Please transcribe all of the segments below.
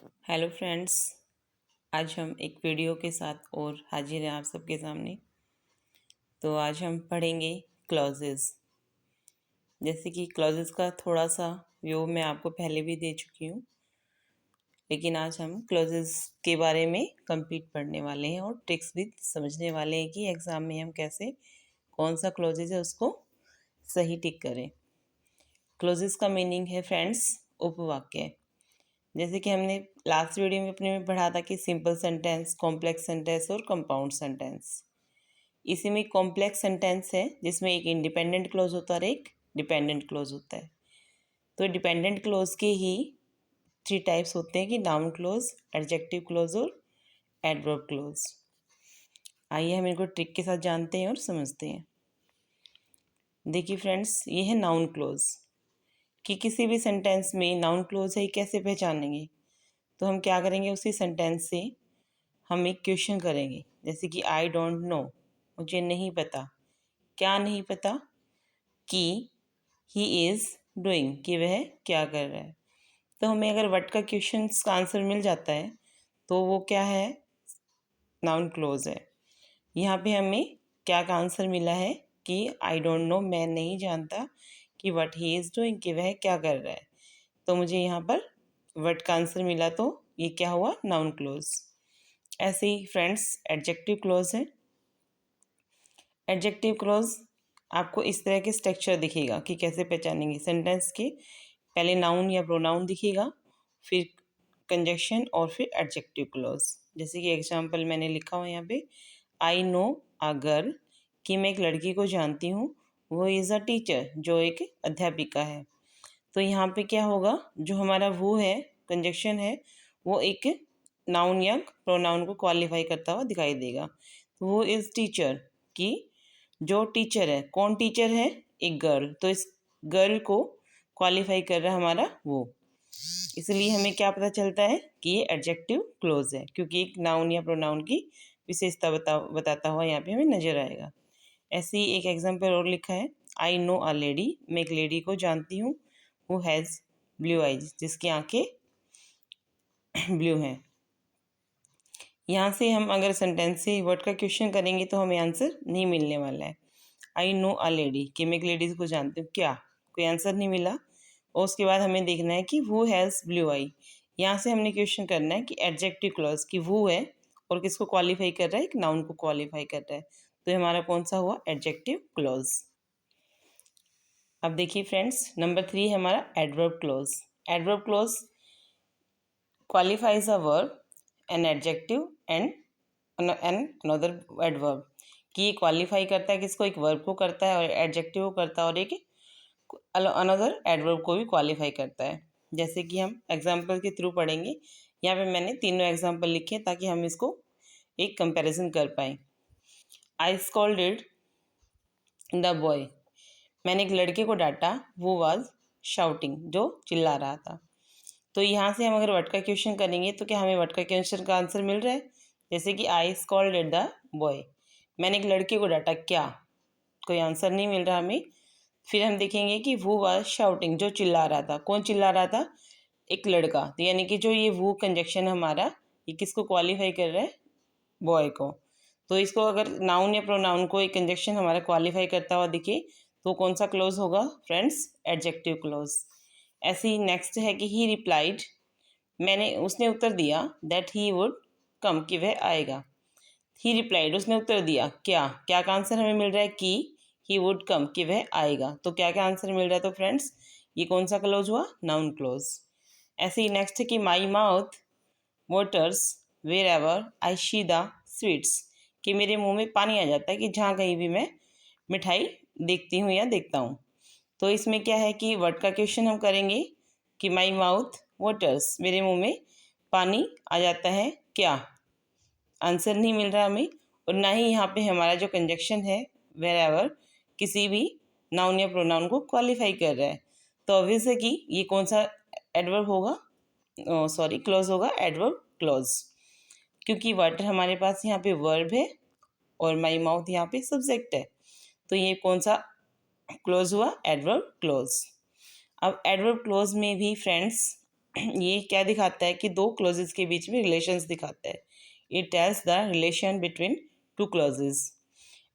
Hello friends, आज हम एक वीडियो के साथ और हाजिर हैं आप सबके सामने। तो आज हम पढ़ेंगे क्लॉजेस। जैसे कि क्लॉजेस का थोड़ा सा व्यू मैं आपको पहले भी दे चुकी हूँ, लेकिन आज हम क्लॉजेस के बारे में कंप्लीट पढ़ने वाले हैं और ट्रिक्स भी समझने वाले हैं कि एग्ज़ाम में हम कैसे कौन सा क्लॉजेस है उसको सही टिक करें। क्लॉजेस का मीनिंग है फ्रेंड्स उपवाक्य। जैसे कि हमने लास्ट वीडियो में अपने में पढ़ा था कि सिंपल सेंटेंस, कॉम्प्लेक्स सेंटेंस और कंपाउंड सेंटेंस। इसी में कॉम्प्लेक्स सेंटेंस है जिसमें एक इंडिपेंडेंट क्लोज होता है और एक डिपेंडेंट क्लोज होता है। तो डिपेंडेंट क्लोज के ही थ्री टाइप्स होते हैं कि नाउन क्लोज, एडजेक्टिव क्लोज और एडवर्ब क्लोज। आइए हम इनको ट्रिक के साथ जानते हैं और समझते हैं। देखिए फ्रेंड्स, ये है नाउन क्लोज कि किसी भी सेंटेंस में नाउन क्लोज है कैसे पहचानेंगे। तो हम क्या करेंगे, उसी सेंटेंस से हम एक क्वेश्चन करेंगे। जैसे कि आई डोंट नो, मुझे नहीं पता। क्या नहीं पता? कि ही इज़ डूइंग, कि वह क्या कर रहा है। तो हमें अगर व्हाट का क्वेश्चन का आंसर मिल जाता है तो वो क्या है, नाउन क्लोज है। यहाँ पे हमें क्या का आंसर मिला है कि आई डोंट नो, मैं नहीं जानता कि व्हाट ही इज़ डूइंग, कि वह क्या कर रहा है। तो मुझे यहाँ पर व्हाट का आंसर मिला, तो ये क्या हुआ, नाउन क्लोज। ऐसे ही फ्रेंड्स एडजेक्टिव क्लोज है। एडजेक्टिव क्लोज आपको इस तरह के स्ट्रक्चर दिखेगा कि कैसे पहचानेंगे। सेंटेंस के पहले नाउन या प्रोनाउन दिखेगा, फिर कंजक्शन और फिर एडजेक्टिव क्लोज। जैसे कि एग्जांपल मैंने लिखा हुआ यहाँ पे, आई नो अ गर्ल, कि मैं एक लड़की को जानती हूँ, वो इज़ अ टीचर, जो एक अध्यापिका है। तो यहाँ पे क्या होगा, जो हमारा वो है कंजक्शन है, वो एक नाउन या प्रोनाउन को क्वालिफाई करता हुआ दिखाई देगा। तो वो इज़ टीचर, कि जो टीचर है, कौन टीचर है, एक गर्ल। तो इस गर्ल को क्वालिफाई कर रहा है हमारा वो। इसलिए हमें क्या पता चलता है कि ये एडजेक्टिव क्लोज है, क्योंकि एक नाउन या प्रोनाउन की विशेषता बताता हुआ यहाँ पे हमें नजर आएगा। ऐसे ही एक एग्जाम्पल और लिखा है, आई नो अ लेडी, मैं एक लेडी को जानती हूँ, हु हैज़ ब्लू आइज, जिसकी आंखें ब्लू हैं। यहाँ से हम अगर सेंटेंस से वर्ड का क्वेश्चन करेंगे तो हमें आंसर नहीं मिलने वाला है। आई नो अ लेडी, कि मैं एक लेडीज को जानती हूँ, क्या कोई आंसर नहीं मिला। और उसके बाद हमें देखना है कि हु हैज़ ब्लू आई। यहाँ से हमने क्वेश्चन करना है कि एडजेक्टिव क्लॉज, कि वो है और किसको क्वालिफाई कर रहा है, एक नाउन को क्वालिफाई कर रहा है। तो हमारा कौन सा हुआ, एडजेक्टिव क्लॉज। अब देखिए फ्रेंड्स, नंबर 3 है हमारा adverb clause. Adverb clause qualifies a verb, an adjective and another adverb, कि ये क्वालिफाई करता है किसको, एक वर्ब को करता है, और एडजेक्टिव को करता है, और एक अनदर एडवर्ब को भी क्वालिफाई करता है। जैसे कि हम एग्जाम्पल के थ्रू पढ़ेंगे। यहाँ पे मैंने तीनों एग्जाम्पल लिखे हैं ताकि हम इसको एक कंपैरिजन कर पाए। आई स्कॉल्डेड द बॉय, मैंने एक लड़के को डांटा, वो वाज शाउटिंग, जो चिल्ला रहा था। तो यहाँ से हम अगर वर्ड का क्वेश्चन करेंगे तो क्या हमें वर्ड का क्वेश्चन का आंसर मिल रहा है। जैसे कि आई स्कॉल्डेड द बॉय, मैंने एक लड़के को डांटा, क्या कोई आंसर नहीं मिल रहा हमें। फिर हम देखेंगे कि वो वाज शाउटिंग, जो चिल्ला रहा था, कौन चिल्ला रहा था, एक लड़का। तो यानी कि जो ये वो कंजक्शन हमारा, ये किसको क्वालिफाई कर रहा है, बॉय को। तो इसको अगर नाउन या प्रोनाउन को एक कंजक्शन हमारा क्वालिफाई करता हुआ दिखे तो कौन सा क्लोज होगा फ्रेंड्स, एडजेक्टिव क्लोज। ऐसे ही नेक्स्ट है कि ही रिप्लाइड, उसने उत्तर दिया, दैट ही वुड कम, कि वह आएगा। ही रिप्लाइड, उसने उत्तर दिया, क्या क्या का आंसर हमें मिल रहा है, कि ही वुड कम, कि वह आएगा। तो क्या क्या आंसर मिल रहा है, तो फ्रेंड्स ये कौन सा क्लोज हुआ, नाउन क्लोज। ऐसे ही नेक्स्ट है कि my mouth waters wherever I see the sweets, कि मेरे मुंह में पानी आ जाता है कि जहाँ कहीं भी मैं मिठाई देखती हूँ या देखता हूँ। तो इसमें क्या है कि वर्ड का क्वेश्चन हम करेंगे कि माई माउथ वाटर्स, मेरे मुंह में पानी आ जाता है, क्या आंसर नहीं मिल रहा हमें। और ना ही यहाँ पे हमारा जो कंजक्शन है वेर एवर, किसी भी नाउन या प्रोनाउन को क्वालिफाई कर रहा है। तो ऑब्वियस है कि ये कौन सा एडवर्ब होगा, सॉरी क्लॉज होगा, एडवर्ब क्लॉज, क्योंकि वाटर हमारे पास यहाँ पे वर्ब है और माई माउथ यहाँ पे सब्जेक्ट है। तो ये कौन सा क्लॉज हुआ, एडवर्ब क्लॉज। अब एडवर्ब क्लॉज में भी फ्रेंड्स ये क्या दिखाता है कि दो क्लॉजेस के बीच में रिलेशंस दिखाता है। It tells the relation between two clauses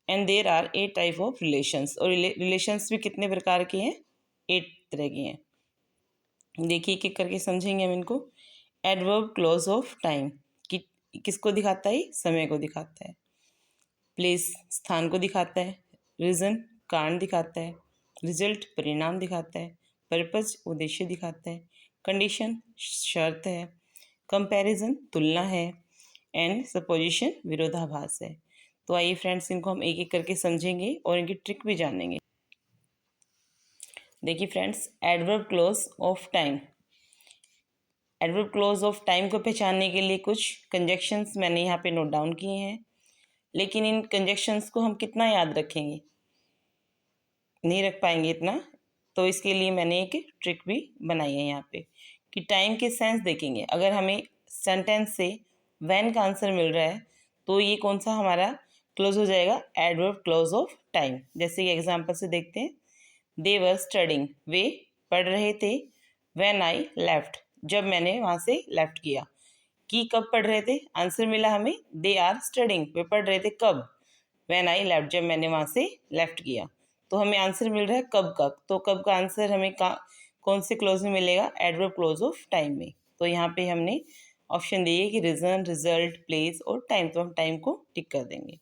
and there are 8 type of relations. और रिलेशंस भी कितने प्रकार के हैं? 8 तरह के हैं। देखिए एक एक करके समझेंगे हम इनको। एडवर्ब क्लॉज ऑफ टाइम कि किसको दिखाता है? समय को दिखाता है। प्लेस स्थान को दिखाता है। रीज़न कारण दिखाता है। रिजल्ट परिणाम दिखाता है। पर्पज उद्देश्य दिखाता है। कंडीशन शर्त है। कंपैरिजन तुलना है। एंड सपोजिशन विरोधाभास है। तो आइए फ्रेंड्स इनको हम एक एक करके समझेंगे और इनकी ट्रिक भी जानेंगे। देखिए friends, adverb clause of time. Adverb clause of time को पहचानने के लिए कुछ कंजक्शंस मैंने यहाँ पे नोट डाउन किए हैं, लेकिन इन कंजक्शंस को हम कितना याद रखेंगे? नहीं रख पाएंगे इतना। तो इसके लिए मैंने एक ट्रिक भी बनाई है यहाँ पे कि टाइम के सेंस देखेंगे। अगर हमें सेंटेंस से व्हेन का आंसर मिल रहा है तो ये कौन सा हमारा क्लोज हो जाएगा? Adverb clause of time. जैसे कि एग्जांपल से देखते हैं। दे वर स्टडिंग, वे पढ़ रहे थे। व्हेन आई लेफ्ट, जब मैंने वहाँ से लेफ्ट किया। कि कब पढ़ रहे थे? आंसर मिला हमें दे आर स्टडिंग, वे पढ़ रहे थे कब? व्हेन आई लेफ्ट, जब मैंने वहाँ से लेफ्ट किया। तो हमें आंसर मिल रहा है कब का। तो कब का आंसर हमें कौन से क्लोज में मिलेगा? एडवर्ब क्लोज ऑफ टाइम में। तो यहाँ पे हमने ऑप्शन दिए कि रीजन, रिजल्ट, प्लेस और टाइम। तो हम टाइम को टिक कर देंगे।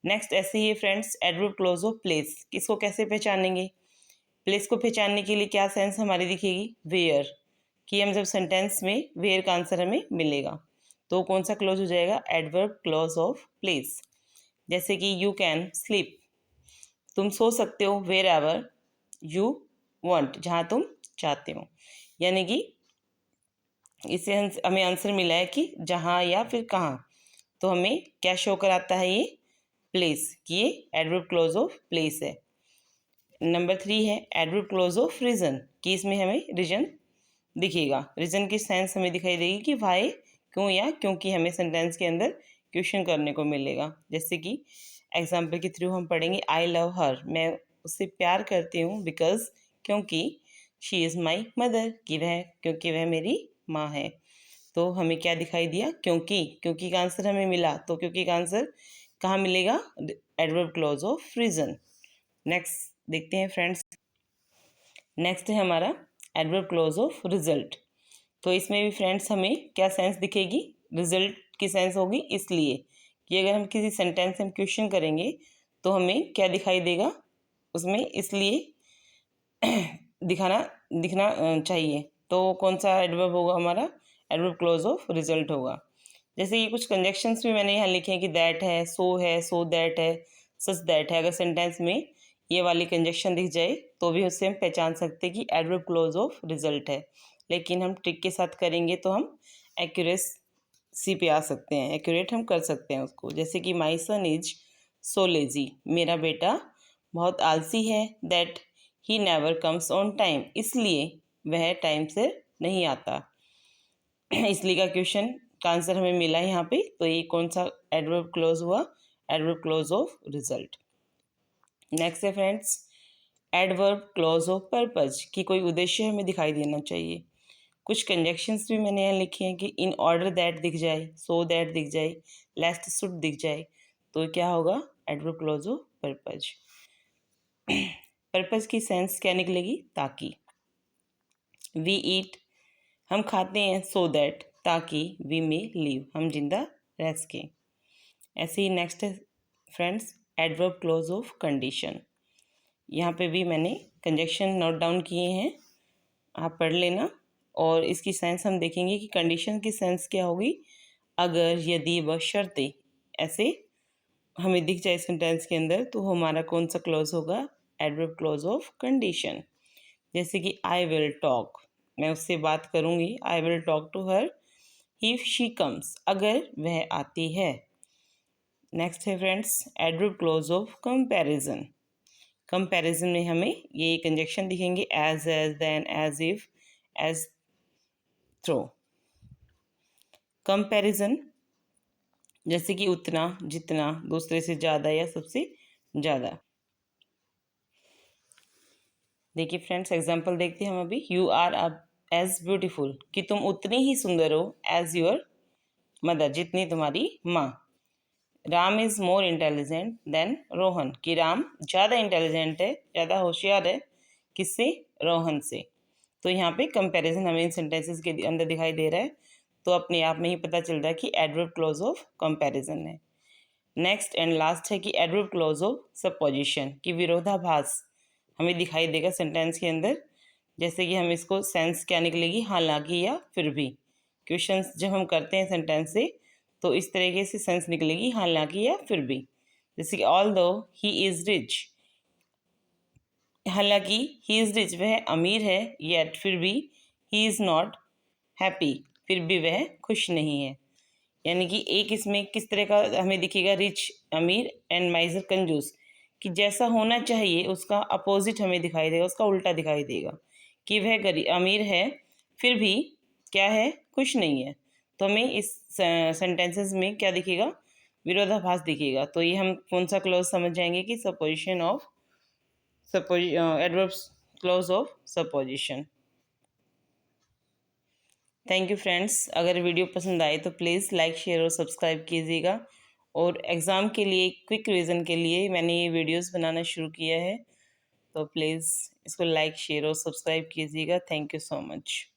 नेक्स्ट ऐसे ही friends, adverb clause of place. किसको कैसे पहचानेंगे? प्लेस को पहचानने के लिए क्या सेंस हमारी दिखेगी? वेयर, कि हम जब सेंटेंस में वेयर का आंसर हमें मिलेगा तो कौन सा क्लोज हो जाएगा? Adverb clause of place. जैसे कि यू कैन स्लीप, तुम सो सकते हो वेर एवर यू वॉन्ट, जहाँ तुम चाहते हो। यानी कि इससे हमें आंसर मिला है कि जहाँ या फिर कहाँ। तो हमें क्या शो कराता है? ये प्लेस, कि ये एडवर्ब क्लोज ऑफ प्लेस है। नंबर 3 है एडवर्ब क्लोज ऑफ रीजन, कि इसमें हमें रीजन दिखेगा। रीजन की सेंस हमें दिखाई देगी कि वाई, क्यों या क्योंकि हमें सेंटेंस के अंदर क्वेश्चन करने को मिलेगा। जैसे कि एग्जाम्पल के थ्रू हम पढ़ेंगे आई लव हर, मैं उससे प्यार करती हूँ। बिकॉज, क्योंकि शी इज़ माई मदर, क्योंकि वह मेरी माँ है। तो हमें क्या दिखाई दिया? क्योंकि का आंसर हमें मिला। तो क्योंकि का आंसर कहाँ मिलेगा? Adverb clause of reason. Next देखते हैं फ्रेंड्स। नेक्स्ट है हमारा एडवर्ब क्लॉज ऑफ रिजल्ट। तो इसमें भी फ्रेंड्स हमें क्या सेंस दिखेगी? रिजल्ट की सेंस होगी, इसलिए कि अगर हम किसी सेंटेंस से हम क्वेश्चन करेंगे तो हमें क्या दिखाई देगा उसमें? इसलिए दिखना चाहिए। तो कौन सा एडवर्ब होगा हमारा? एडवर्ब क्लॉज ऑफ रिजल्ट होगा। जैसे ये कुछ कंजक्शंस भी मैंने यहाँ लिखे हैं कि दैट है, सो दैट है, सच दैट है। अगर सेंटेंस में ये वाली कंजक्शन दिख जाए तो भी उससे हम पहचान सकते हैं कि एडवर्ब क्लॉज ऑफ रिजल्ट है। लेकिन हम ट्रिक के साथ करेंगे तो हम एक्यूरेसी पे आ सकते हैं, एक्यूरेट हम कर सकते हैं उसको। जैसे कि माई सन इज सो लेजी, मेरा बेटा बहुत आलसी है। That he never comes on time, इसलिए वह टाइम से नहीं आता। इसलिए का क्वेश्चन का आंसर हमें मिला है यहाँ पे। तो ये कौन सा एडवर्ब क्लॉज हुआ? Adverb clause of result. Next है friends adverb clause of purpose, कि कोई उद्देश्य हमें दिखाई देना चाहिए। कुछ कंजक्शंस भी मैंने यहाँ लिखे हैं कि इन ऑर्डर दैट दिख जाए, सो दैट दिख जाए, लेस्ट शुड दिख जाए, तो क्या होगा? Adverb clause of purpose. Purpose की सेंस क्या निकलेगी? ताकि। वी ईट, हम खाते हैं। सो दैट, ताकि। वी मे लिव, हम जिंदा रह सकें। ऐसे ही नेक्स्ट है friends adverb clause of condition. यहाँ पे भी मैंने कंजक्शन नोट डाउन किए हैं, आप पढ़ लेना। और इसकी सेंस हम देखेंगे कि कंडीशन की सेंस क्या होगी? अगर, यदि व शर्तें ऐसे हमें दिख जाए सेंटेंस के अंदर तो हमारा कौन सा क्लॉज होगा? Adverb clause of condition. जैसे कि आई विल टॉक, मैं उससे बात करूँगी। I will talk to her if she comes, अगर वह आती है। नेक्स्ट है friends adverb clause of comparison. Comparison में हमें ये कंजक्शन दिखेंगे as, then, as if, as though. Comparison जैसे कि उतना, जितना, दूसरे से ज़्यादा या सबसे ज़्यादा। देखिए फ्रेंड्स एग्जांपल देखते हैं हम अभी। यू आर एज ब्यूटीफुल, कि तुम उतनी ही सुंदर हो एज योर मदर, जितनी तुम्हारी माँ। Ram is more intelligent then Rohan, कि राम ज़्यादा इंटेलिजेंट है, ज़्यादा होशियार है किससे, रोहन से। तो यहाँ पे कंपैरिजन हमें इन सेंटेंसेस के अंदर दिखाई दे रहा है, तो अपने आप में ही पता चल रहा है कि एडवर्ब क्लॉज ऑफ कंपैरिजन है। नेक्स्ट एंड लास्ट है कि एडवर्ब क्लॉज ऑफ सपोजिशन, कि विरोधाभास हमें दिखाई देगा सेंटेंस के अंदर। जैसे कि हम इसको सेंस क्या निकलेगी, हालांकि या फिर भी। क्वेश्चंस जब हम करते हैं सेंटेंस से तो इस तरीके से सेंस निकलेगी, हालांकि या फिर भी। जैसे कि ऑल दो ही इज़ रिच, हालांकि ही इज़ रिच वह अमीर है, येट फिर भी ही इज़ नॉट हैप्पी, फिर भी वह खुश नहीं है। यानी कि एक इसमें किस तरह का हमें दिखेगा, रिच अमीर एंड माइजर कंजूस, कि जैसा होना चाहिए उसका अपोजिट हमें दिखाई देगा, उसका उल्टा दिखाई देगा, कि वह गरीब अमीर है फिर भी क्या है, खुश नहीं है। तो हमें इस सेंटेंसेस में क्या दिखेगा, विरोधाभास दिखेगा। तो ये हम कौन सा क्लॉज समझ जाएंगे कि supposition of adverbs clause of supposition. Thank you friends, अगर वीडियो पसंद आए तो प्लीज़ लाइक शेयर और सब्सक्राइब कीजिएगा। और एग्ज़ाम के लिए क्विक रिवीजन के लिए मैंने ये वीडियोस बनाना शुरू किया है, तो प्लीज़ इसको लाइक शेयर और सब्सक्राइब कीजिएगा। Thank you so much.